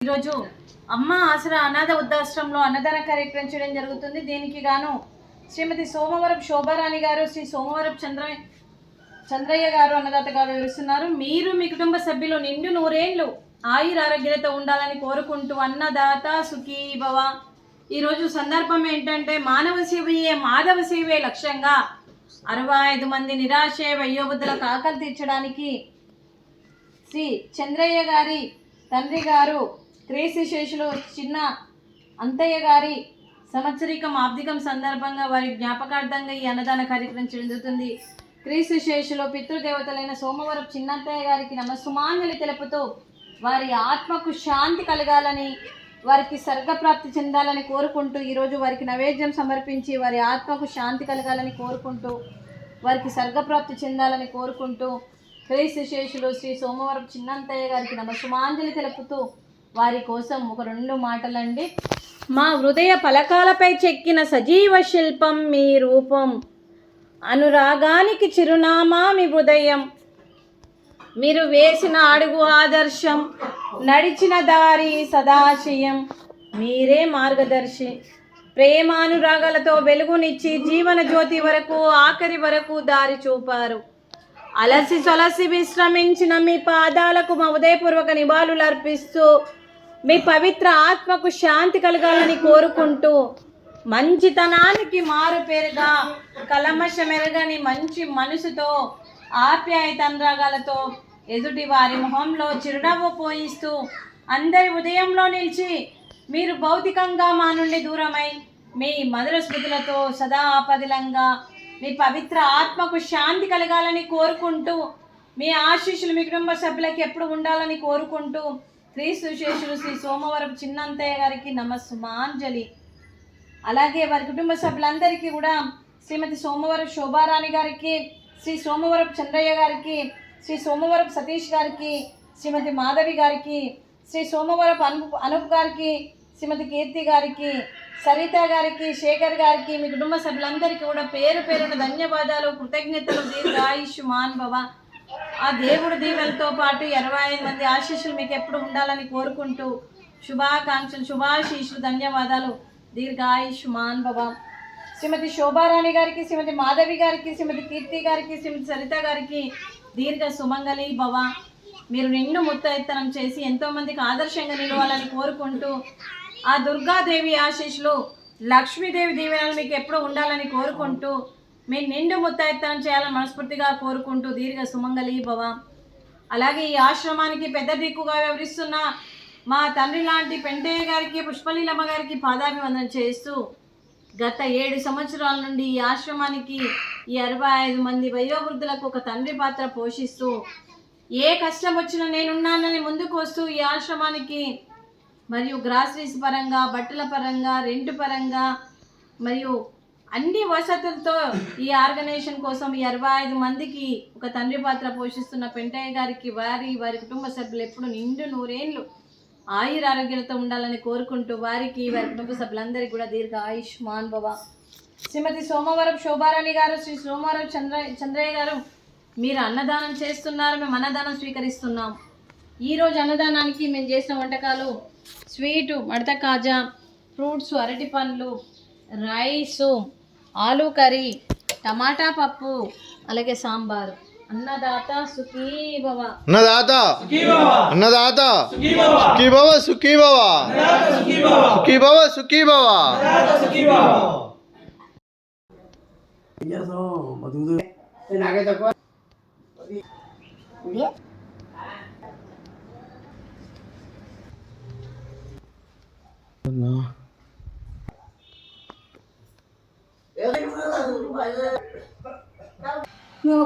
ఈరోజు అమ్మ ఆసరా అనాథ వృద్ధాశ్రమంలో అన్నదాన కార్యక్రమం చేయడం జరుగుతుంది. దీనికి గాను శ్రీమతి సోమవరపు శోభారాణి గారు, శ్రీ సోమవరపు చంద్రయ్య గారు అన్నదాతగా వివరిస్తున్నారు. మీరు మీ కుటుంబ సభ్యులు నిండు నూరేళ్లు ఆయురారోగ్యాలతో ఉండాలని కోరుకుంటూ అన్నదాత సుఖీ భవ. ఈరోజు సందర్భం ఏంటంటే మానవ సేవయే మాధవ సేవే లక్ష్యంగా 65 మంది నిరాశ వయోవృద్ధులకు ఆకలి తీర్చడానికి శ్రీ చంద్రయ్య గారి తండ్రి గారు క్రీస్తుశేషులు చిన్న అంతయ్య గారి సంవత్సరికం ఆబ్దికం సందర్భంగా వారి జ్ఞాపకార్థంగా ఈ అన్నదాన కార్యక్రమం జరుగుతుంది. క్రీస్తుశేషులు పితృదేవతలైన సోమవరపు చిన్నంతయ్య గారికి నమస్సుమాంజలి తెలుపుతూ వారి ఆత్మకు శాంతి కలగాలని, వారికి స్వర్గప్రాప్తి చెందాలని కోరుకుంటూ ఈరోజు వారికి నైవేద్యం సమర్పించి వారి ఆత్మకు శాంతి కలగాలని కోరుకుంటూ వారికి స్వర్గప్రాప్తి చెందాలని కోరుకుంటూ క్రీస్తుశేషులు శ్రీ సోమవరపు చిన్నంతయ్య గారికి నమస్సుమాంజలి తెలుపుతూ వారి కోసం ఒక 2 మాటలండి. మా హృదయ పలకాలపై చెక్కిన సజీవ శిల్పం మీ రూపం, అనురాగానికి చిరునామా మీ హృదయం, మీరు వేసిన అడుగు ఆదర్శం, నడిచిన దారి సదాశయం, మీరే మార్గదర్శి. ప్రేమానురాగాలతో వెలుగునిచ్చి జీవన జ్యోతి వరకు ఆఖరి వరకు దారి చూపారు. అలసి సొలసి విశ్రమించిన మీ పాదాలకు మా ఉదయపూర్వక నివాళులు అర్పిస్తూ మీ పవిత్ర ఆత్మకు శాంతి కలగాలని కోరుకుంటూ మంచితనానికి మారు పేరుగా కలమషమెరగని మంచి మనసుతో ఆప్యాయత అనురాగాలతో ఎదుటి వారి మొహంలో చిరునవ్వు పోయిస్తూ అందరి ఉదయంలో నిలిచి మీరు భౌతికంగా మా నుండి దూరమై మీ మధుర స్మృతులతో సదా ఆపదిలంగా మీ పవిత్ర ఆత్మకు శాంతి కలగాలని కోరుకుంటూ మీ ఆశీస్సులు మీ కుటుంబ సభ్యులకి ఎప్పుడు ఉండాలని కోరుకుంటూ క్రీస్తుశేషులు శ్రీ సోమవరపు చిన్నంతయ్య గారికి నమస్సుమాంజలి. అలాగే వారి కుటుంబ సభ్యులందరికీ కూడా శ్రీమతి సోమవరపు శోభారాణి గారికి, శ్రీ సోమవరపు చంద్రయ్య గారికి, శ్రీ సోమవరపు సతీష్ గారికి, శ్రీమతి మాధవి గారికి, శ్రీ సోమవరపు అనూప్ గారికి, శ్రీమతి కీర్తి గారికి, సరిత గారికి, శేఖర్ గారికి, మీ కుటుంబ సభ్యులందరికీ కూడా పేరు పేరున ధన్యవాదాలు, కృతజ్ఞతలు. దీర్ఘాయుష్మాన్ భవ. ఆ దేవుడి దీవెనతో పాటు 25 మంది ఆశీస్సులు మీకు ఎప్పుడు ఉండాలని కోరుకుంటూ శుభాకాంక్షలు, శుభాశీస్సులు, ధన్యవాదాలు. దీర్ఘాయుష్మాన్ భవ. శ్రీమతి శోభారాణి గారికి, శ్రీమతి మాధవి గారికి, శ్రీమతి కీర్తి గారికి, శ్రీమతి సరిత గారికి దీర్ఘ సుమంగళి భవ. మీరు నిండు ముత్తైత్తనం చేసి ఎంతోమందికి ఆదర్శంగా నిలవాలని కోరుకుంటూ ఆ దుర్గాదేవి ఆశీస్సులు, లక్ష్మీదేవి దీవెనలు మీకు ఎప్పుడు ఉండాలని కోరుకుంటూ మీరు నిండు ముత్తైత్తనం చేయాలని మనస్ఫూర్తిగా కోరుకుంటూ దీర్ఘ సుమంగళి భవ. అలాగే ఈ ఆశ్రమానికి పెద్ద దిక్కుగా వివరిస్తున్న మా తండ్రి లాంటి పెంటయ్య గారికి, పుష్పలీలమ్మ గారికి పాదాభివందనం చేస్తూ గత 7 సంవత్సరాల నుండి ఈ ఆశ్రమానికి ఈ 65 మంది వయోవృద్ధులకు ఒక తండ్రి పాత్ర పోషిస్తూ ఏ కష్టం వచ్చినా నేనున్నానని ముందుకు వస్తూ ఈ ఆశ్రమానికి మరియు గ్రాసరీస్ పరంగా, బట్టల పరంగా, రెంట్ పరంగా మరియు అన్ని వసతులతో ఈ ఆర్గనైజేషన్ కోసం ఈ 65 మందికి ఒక తండ్రి పాత్ర పోషిస్తున్న పెంటయ్య గారికి వారి కుటుంబ సభ్యులు ఎప్పుడు నిండు నూరేళ్లు ఆయురారోగ్యాలతో ఉండాలని కోరుకుంటూ వారికి వారి కుటుంబ సభ్యులందరికీ కూడా దీర్ఘ ఆయుష్మాన్ భవ. శ్రీమతి సోమవరపు శోభారాణి గారు, శ్రీ సోమవరపు చంద్రయ్య గారు, మీరు అన్నదానం చేస్తున్నారు, మేము అన్నదానం స్వీకరిస్తున్నాం. ఈరోజు అన్నదానానికి మేము చేసిన వంటకాలు స్వీటు, మడత కాజా, ఫ్రూట్స్, అరటి పండ్లు, రైసు, ఆలూ కర్రీ, టమాటా పప్పు, అలాగే సాంబారు. అన్నదాత సుఖీ భవ. అన్నదాత అన్నదాత సుఖీ భవ, సుఖీ భవ, సుఖీ భవ, సుఖీ భవ. నాకే తక్కువ నువ్వు